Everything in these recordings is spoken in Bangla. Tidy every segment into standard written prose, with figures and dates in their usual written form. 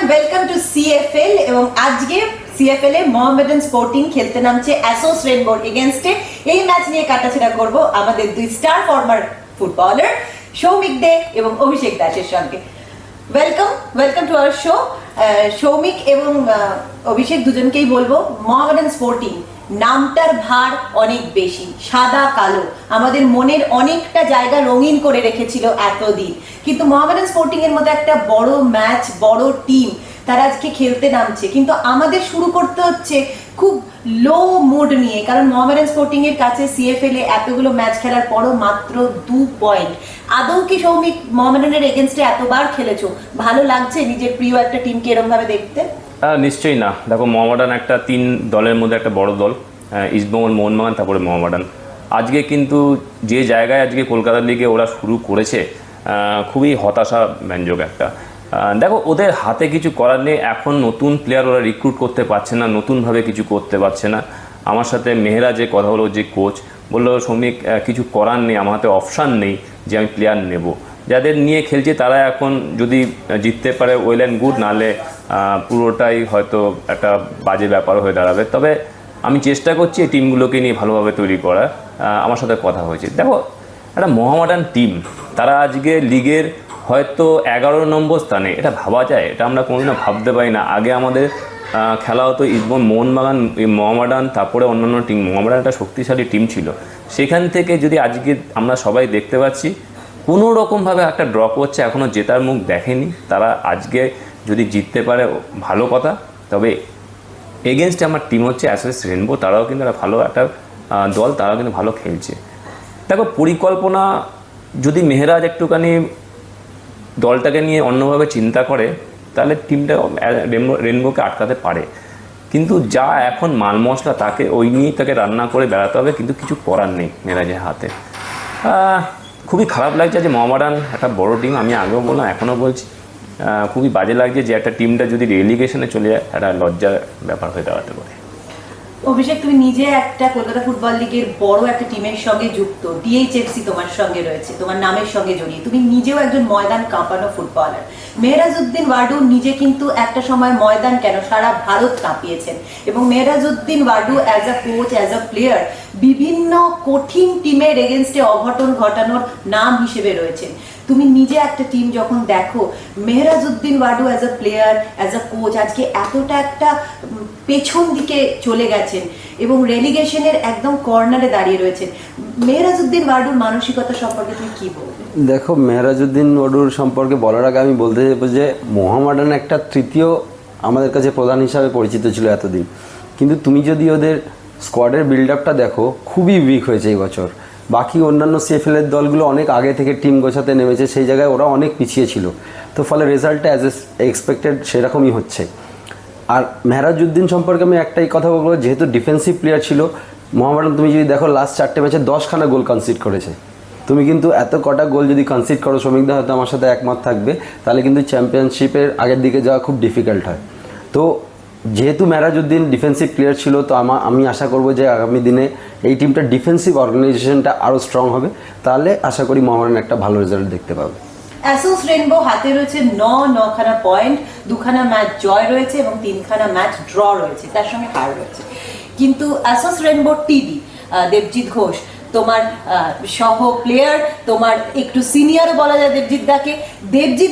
Welcome to CFL. এবং আজকে সিএফএল এ মোহামেডান স্পোর্টিং খেলতে নামছে অ্যাসোস রেনবোর এগেইনস্টে। এই ম্যাচ নিয়ে কাটাছেড়া করব আমাদের দুই স্টার ফরমার ফুটবলার সৌমিক দে এবং অভিষেক দাসের সঙ্গে। Welcome to our show. Soumik এবং অভিষেক দুজনকেই বলবো, মোহামেডান স্পোর্টিং নামটার ভার অনেক বেশি, সাদা কালো, আমাদের মনের অনেকটা জায়গা রঙিন করে রেখেছিল এতদিন। কিন্তু মোহামেডান স্পোর্টিং এর মতো একটা বড় ম্যাচ, বড় টিম, তারা আজকে খেলতে নামছে, কিন্তু আমাদের শুরু করতে হচ্ছে খুব লো মুড নিয়ে। কারণ মোহামেডান স্পোর্টিং এর কাছে সিএফএল এ এতগুলো ম্যাচ খেলার পরও মাত্র 2 পয়েন্ট। আদৌ কি সৌমিক মোহামেডানের এগেনস্টে এতবার খেলেছো, ভালো লাগছে নিজের প্রিয় একটা টিমকে এরকম ভাবে দেখতে? নিশ্চয়ই না। দেখো, মোহামেডান একটা 3 দলের মধ্যে একটা বড় দল, ইস্টবেঙ্গল, মোহনবাগান, তারপরে মোহামেডান। আজকে কিন্তু যে জায়গায় আজকে কলকাতা লিগে ওরা শুরু করেছে, খুবই হতাশা ব্যঞ্জক একটা। দেখো, ওদের হাতে কিছু করার নেই। এখন নতুন প্লেয়ার ওরা রিক্রুট করতে পারছে না, নতুনভাবে কিছু করতে পারছে না। আমার সাথে মেহেরা যে কথা হলো, যে কোচ বললো, শ্রমিক কিছু করার নেই, আমার হাতে অপশান নেই যে আমি প্লেয়ার নেব। যাদের নিয়ে খেলছে তারা এখন যদি জিততে পারে ওয়েল অ্যান্ড গুড, নাহলে পুরোটাই হয়তো একটা বাজে ব্যাপার হয়ে দাঁড়াবে। তবে আমি চেষ্টা করছি এই টিমগুলোকে নিয়ে ভালোভাবে তৈরি করার। আমার সাথে কথা হয়েছে। দেখো, একটা মোহামেডান টিম, তারা আজকে লিগের হয়তো 11 নম্বর স্থানে। এটা ভাবা যায়? এটা আমরা কোনোদিনও ভাবতে পারি না। আগে আমাদের খেলা হতো ইস্টবেঙ্গল, মোহনবাগান, মোহামেডান, তারপরে অন্যান্য টিম। মোহামেডান একটা শক্তিশালী টিম ছিল। সেখান থেকে যদি আজকে আমরা সবাই দেখতে পাচ্ছি কোনো রকমভাবে একটা ড্র করছে, এখনও জেতার মুখ দেখেনি তারা। আজকে যদি জিততে পারে ভালো কথা। তবে এগেনস্টে আমার টিম হচ্ছে অ্যাসোস রেনবো, তারাও কিন্তু একটা ভালো একটা দল, তারাও কিন্তু ভালো খেলছে। দেখো, পরিকল্পনা যদি মেহেরাজ একটুখানি দলটাকে নিয়ে অন্যভাবে চিন্তা করে, তাহলে টিমটা রেনবোকে আটকাতে পারে। কিন্তু যা এখন মাল মশলা, তাকে ওই নিয়েই তাকে রান্না করে বেড়াতে হবে, কিন্তু কিছু করার নেই মেহেরাজের হাতে। খুবই খারাপ লাগছে যে মোহামেডান একটা বড় টিম, আমি আগেও বললাম, এখনও বলছি, খুবই বাজে লাগছে যে একটা টিমটা যদি রেলিগেশনে চলে যায়, একটা লজ্জার ব্যাপার হয়ে দাঁড়াতে পারে। অভিষেক, তুমি নিজে একটা কলকাতা ফুটবল লিগের বড় একটা টিমের সঙ্গে যুক্ত, ডিএইচএফসি তোমার সঙ্গে রয়েছে, তোমার নামের সঙ্গে জড়িয়ে। তুমি নিজেও একজন ময়দান কাঁপানো ফুটবলার। মেহরাজউদ্দিন ওয়াডু নিজে কিন্তু একটা সময় ময়দান কেন, সারা ভারত কাঁপিয়েছেন। এবং Mehrajuddin Wadoo as a coach, as a player, বিভিন্ন কঠিন টিমের এগেনস্টে অঘটন ঘটানোর নাম হিসেবে রয়েছেন। তুমি নিজে একটা টিম যখন দেখো, Mehrajuddin Wadoo as a player, as a coach আজকে এতটা একটা পেছন দিকে চলে গেছেন এবং রেলিগেশনের একদম কর্নারে দাঁড়িয়ে রয়েছেন, মেহরাজউদ্দিন ওয়াডুর মানসিকতা সম্পর্কে তুমি কি বলবে? দেখো, মেহরাজউদ্দিন ওয়াডুর সম্পর্কে বলার আগে আমি বলতে চাইবো যে মোহামেডান একটা তৃতীয় আমাদের কাছে প্রধান হিসাবে পরিচিত ছিল এতদিন। কিন্তু তুমি যদি ওদের স্কোয়াডের বিল্ড আপটা দেখো, খুবই উইক হয়েছে এই বছর। বাকি অন্যান্য সিএফএলের দলগুলো অনেক আগে থেকে টিম গোছাতে নেমেছে, সেই জায়গায় ওরা অনেক পিছিয়ে ছিল। তো ফলে রেজাল্টটা অ্যাজ এক্সপেক্টেড সেরকমই হচ্ছে। আর মেহরাজউদ্দিন সম্পর্কে আমি একটাই কথা বলবো, যেহেতু ডিফেন্সিভ প্লেয়ার ছিল মোহামেডান, তুমি যদি দেখো লাস্ট 4টে ম্যাচে 10খানা গোল কনসিড করেছে। তুমি কিন্তু এত কটা গোল যদি কনসিড করো, শ্রমিকদা হয়তো আমার সাথে একমত থাকবে, তাহলে কিন্তু চ্যাম্পিয়নশিপের আগের দিকে যাওয়া খুব ডিফিকাল্ট হয়। তো যেহেতু মেহরাজউদ্দিন ডিফেন্সিভ প্লেয়ার ছিল, তো আমি আশা করব যে আগামী দিনে এই টিমটা ডিফেন্সিভ অর্গানাইজেশনটা আরও স্ট্রং হবে, তাহলে আশা করি মোহামেডান একটা ভালো রেজাল্ট দেখতে পাবে। অ্যাসোস রেনবো হাতে রয়েছে 9খানা পয়েন্ট, 2খানা ম্যাচ জয় রয়েছে এবং 3খানা ম্যাচ ড্র রয়েছে, তার সঙ্গে হার রয়েছে। কিন্তু অ্যাসোস রেনবো টিডি দেবজিৎ ঘোষ, তোমার সহ প্লেয়ার, তোমার একটু সিনিয়রও বলা যায় দেবজিৎ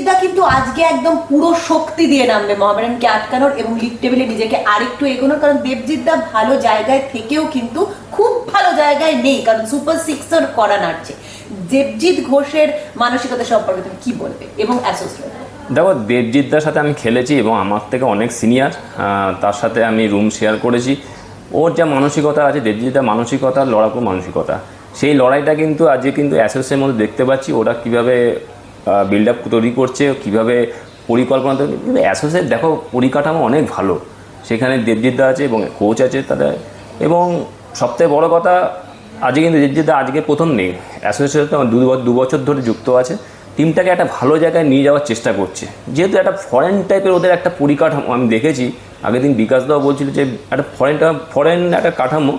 দা কিন্তু আজকে একদম পুরো শক্তি দিয়ে নামবে মোহামেডানকে আটকানোর এবং লিগ টেবিলে নিজেকে আরেকটু এগোনোর। কারণ দেবজিৎ দা ভালো জায়গায় থেকেও কিন্তু খুব ভালো জায়গায় নেই, কারণ সুপার সিক্সর করা নাড়ছে। দেবজিৎ ঘোষের মানসিকতা সম্পর্কে তুমি কি বলবে? এবং অ্যাসোস রেনবো, দেখো, দেবজিৎদার সাথে আমি খেলেছি এবং আমার থেকে অনেক সিনিয়র, তার সাথে আমি রুম শেয়ার করেছি। ওর যা মানসিকতা আছে, দেবজিৎদার মানসিকতা, লড়াকু মানসিকতা, সেই লড়াইটা কিন্তু আজকে কিন্তু অ্যাসোসের মধ্যে দেখতে পাচ্ছি। ওরা কীভাবে বিল্ড আপ তৈরি করছে, কীভাবে পরিকল্পনা তৈরি। কিন্তু অ্যাসোসের দেখো পরিকাঠামো অনেক ভালো, সেখানে দেবজিৎদা আছে এবং কোচ আছে তাদের। এবং সবথেকে বড় কথা, আজকে কিন্তু দেবজিৎদা আজকে প্রথম নেই, অ্যাসোসের সাথে 2 বছর ধরে যুক্ত আছে। টিমটাকে একটা ভালো জায়গায় নিয়ে যাওয়ার চেষ্টা করছে। যেহেতু একটা ফরেন টাইপের ওদের একটা পরিকাঠামো আমি দেখেছি, আগের দিন বিকাশদাও বলছিল যে একটা ফরেন একটা কাঠামো,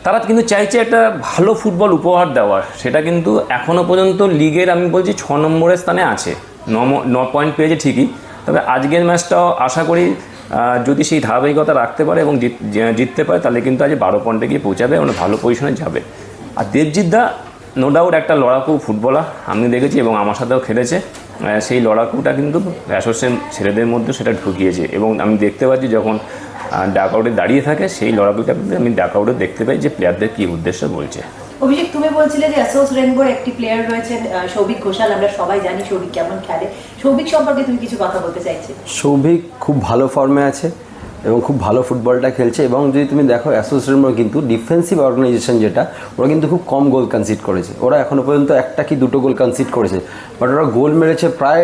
তারা কিন্তু চাইছে একটা ভালো ফুটবল উপহার দেওয়ার। সেটা কিন্তু এখনও পর্যন্ত লিগের আমি বলছি 6 নম্বরের স্থানে আছে, 9 পয়েন্ট পেয়েছে ঠিকই, তবে আজকের ম্যাচটাও আশা করি যদি সেই ধারাবাহিকতা রাখতে পারে এবং জিততে পারে তাহলে কিন্তু আজ 12 পয়েন্টে গিয়ে পৌঁছাবে এবং ভালো পজিশনে যাবে। আর দেবজিৎ দা নো ডাউট একটা লড়াকু ফুটবলার আমি দেখেছি এবং আমার সাথেও খেলেছে, সেই লড়াকুটা কিন্তু অ্যাসোসিয়েশন ছেলেদের মধ্যে সেটা ঢুকিয়েছে এবং আমি দেখতে পাচ্ছি যখন ডাক আউটে দাঁড়িয়ে থাকে সেই লড়াকুটা কিন্তু আমি ডাক আউটে দেখতে পাই যে প্লেয়ারদের কী উদ্দেশ্য বলছে। অভিষেক, তুমি বলছিলে যে অ্যাসোস রেনবোর একটি প্লেয়ার রয়েছেন সৌভিক ঘোষাল, আমরা সবাই জানি সৌভিক কেমন খেলে, সৌভিক সম্পর্কে তুমি কিছু কথা বলতে চাইছো? সৌভিক খুব ভালো ফর্মে আছে এবং খুব ভালো ফুটবলটা খেলছে এবং যদি তুমি দেখো অ্যাসোস রেনবো কিন্তু ডিফেন্সিভ অর্গানাইজেশন যেটা, ওরা কিন্তু খুব কম গোল কনসিড করেছে, ওরা এখনও পর্যন্ত একটা কি দুটো গোল কনসিড করেছে, বাট ওরা গোল মেরেছে প্রায়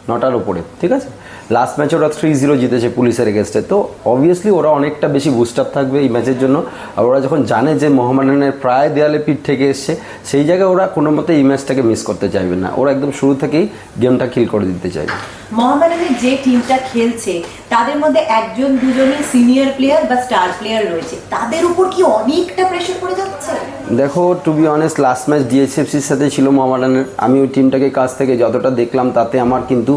9টার উপরে, ঠিক আছে। লাস্ট ম্যাচে ওরা 3-0 জিতেছে পুলিশের এগেনস্টে, তো অবভিয়াসলি ওরা অনেকটা বেশি বুস্ট আপ থাকবে এই ম্যাচের জন্য। আর ওরা যখন জানে যে মোহামেডানের প্রায় দেয়ালে পিঠ থেকে এসছে, সেই জায়গায় ওরা কোনো মতে এই ম্যাচটাকে মিস করতে চাইবে না, ওরা একদম শুরু থেকেই গেমটা কিল করে দিতে চাইবে। মোহামেডানের যে টিমটা খেলছে তাদের মধ্যে একজন দুজনই সিনিয়র প্লেয়ার বা স্টার প্লেয়ার রয়েছে, তাদের উপর কি অনেকটা প্রেশার পড়ে যাচ্ছে? দেখো, to be honest, last match ডিএইচএফসির সাথে ছিল মোহামেডানের, আমি ওই টিমটাকে কাছ থেকে যতটা দেখলাম তাতে আমার কিন্তু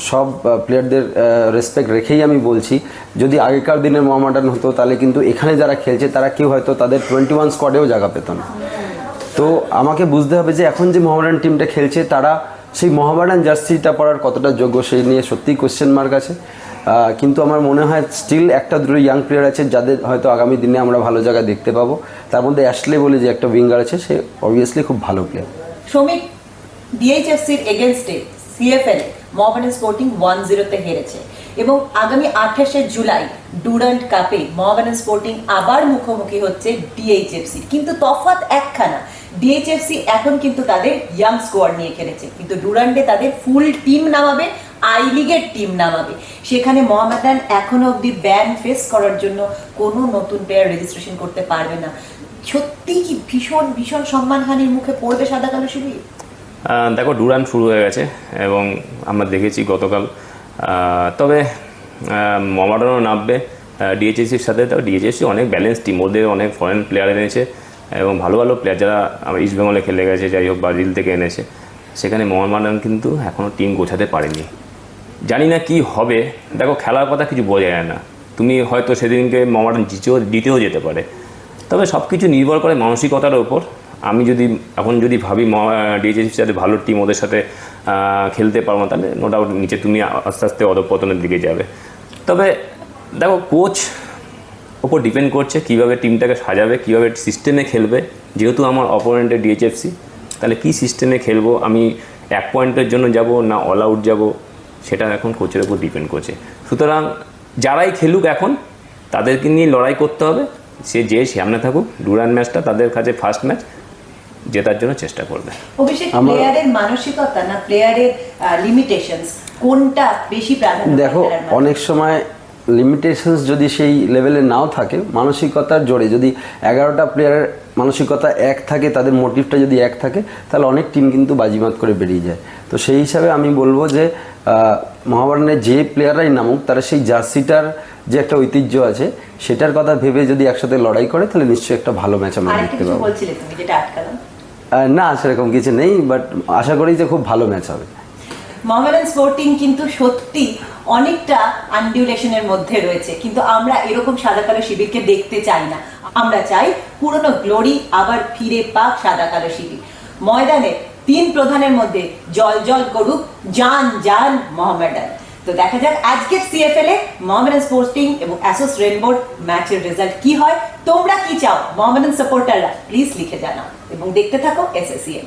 সব প্লেয়ারদের রেসপেক্ট রেখেই আমি বলছি, যদি আগেকার দিনের মোহামেডান হতো তাহলে কিন্তু এখানে যারা খেলছে তারা কেউ হয়তো তাদের 21 স্কোয়াডেও জায়গা পেত না। তো আমাকে বুঝতে হবে যে এখন যে মোহামেডান টিমটা খেলছে তারা সেই মোহামেডান জার্সিটা পরার কতটা যোগ্য সেই নিয়ে সত্যিই কোশ্চেন মার্ক আছে। কিন্তু আমার মনে হয় স্টিল একটা দুটো ইয়াং প্লেয়ার আছে যাদের হয়তো আগামী দিনে আমরা ভালো জায়গা দেখতে পাবো। তার মধ্যে অ্যাশলে বলে যে একটা উইঙ্গার আছে, সে অবভিয়াসলি খুব ভালো প্লেয়ার। শ্রমিক, ডিএইচএফসির এগেনস্টে সিএফএল মোহামেডান স্পোর্টিং 1-0 হেরেছে এবং আগামী 28শে জুলাই ডুরান্ট কাপে মোহামেডান স্পোর্টিং আবার মুখোমুখি হচ্ছে ডিএইচএফসি, কিন্তু তফাৎ একখানা, ডিএইচএফসি এখন কিন্তু তাদের ইয়াং স্কোয়াড নিয়ে খেলেছে, কিন্তু ডুরান্টে তাদের ফুল টিম নামাবে, আই লিগের টিম নামাবে। সেখানে মোহামেডান এখনো অব্দি ব্যান ফেস করার জন্য কোনো নতুন প্লেয়ার রেজিস্ট্রেশন করতে পারবে না। সত্যি কি ভীষণ ভীষণ সম্মানহানির মুখে পড়বে সাদা কালো শিবির? দেখো, ডুরান্ট শুরু হয়ে গেছে এবং আমরা দেখেছি গতকাল, তবে মোহামেডানও নামবে ডিএইচএসির সাথে। তো ডিএইচএসি অনেক ব্যালেন্স টিম, ওদের অনেক ফরেন প্লেয়ার এনেছে এবং ভালো ভালো প্লেয়ার যারা ইস্ট বেঙ্গলে খেলে গেছে, যাই হোক ব্রাজিল থেকে এনেছে, সেখানে মোহামেডান কিন্তু এখনও টিম গোছাতে পারেনি। জানি না কি হবে, দেখো খেলার কথা কিছু বোঝা যায় না, তুমি হয়তো সেদিনকে মোহামেডান জিতেও যেতে পারে, তবে সব কিছু নির্ভর করে মানসিকতার ওপর। আমি যদি ভাবি ডিএইচএসির সাথে ভালো টিম, ওদের সাথে খেলতে পারবো, তাহলে নো ডাউট নিচে তুমি আস্তে আস্তে অধঃপতনের দিকে যাবে। তবে দেখো, কোচ ওপর ডিপেন্ড করছে কীভাবে টিমটাকে সাজাবে, কীভাবে সিস্টেমে খেলবে। যেহেতু আমার অপোনেন্টের ডিএইচএফসি, তাহলে কী সিস্টেমে খেলবো, আমি 1 পয়েন্টের জন্য যাব না অল আউট যাব, সেটা এখন কোচের ওপর ডিপেন্ড করছে। সুতরাং যারাই খেলুক এখন তাদেরকে নিয়ে লড়াই করতে হবে, সে যে সামনে থাকুক। ডুরান্ট ম্যাচটা তাদের কাছে ফার্স্ট ম্যাচ, জেতার জন্য চেষ্টা করবে। অভিষেক, প্লেয়ারের মানসিকতা না প্লেয়ারের লিমিটেশনস, কোনটা বেশি প্রাধান্য? দেখো, অনেক সময় লিমিটেশনস যদি সেই লেভেলে নাও থাকে, মানসিকতার জোরে যদি 11টা প্লেয়ারের মানসিকতা এক থাকে, তাদের মোটিভটা যদি এক থাকে, তাহলে অনেক টিম কিন্তু বাজিমাত করে বেরিয়ে যায়। তো সেই হিসাবে আমি বলবো যে মোহামেডানের যে প্লেয়াররাই নামুক, তারা সেই জার্সিটার যে একটা ঐতিহ্য আছে সেটার কথা ভেবে যদি একসাথে লড়াই করে, তাহলে নিশ্চয়ই একটা ভালো ম্যাচ আমরা দেখতে পাবো। না, সেরকম কিছু নেই, বাট আশা করি যে খুব ভালো ম্যাচ হবে। মোহামেডান স্পোর্টিং কিন্তু সত্যি অনেকটা আনডিউলেশনের মধ্যে রয়েছে, কিন্তু আমরা এরকম সাদা কালো শিবিরকে দেখতে চাই না। আমরা চাই পুরনো গ্লোরি আবার ফিরে পাক সাদা কালো শিবির। ময়দানে 3 প্রধানের মধ্যে জল জল করুক জান জান মোহামেডান। তো দেখা যাক আজকের সিএফএল এ মোহামেডান স্পোর্টিং এবং অ্যাসোস রেনবোর ম্যাচের রেজাল্ট কি হয়। তোমরা কি চাও মোহামেডান সাপোর্টাররা, প্লিজ লিখে জানাও এবং দেখতে থাকো এসএসসিএন।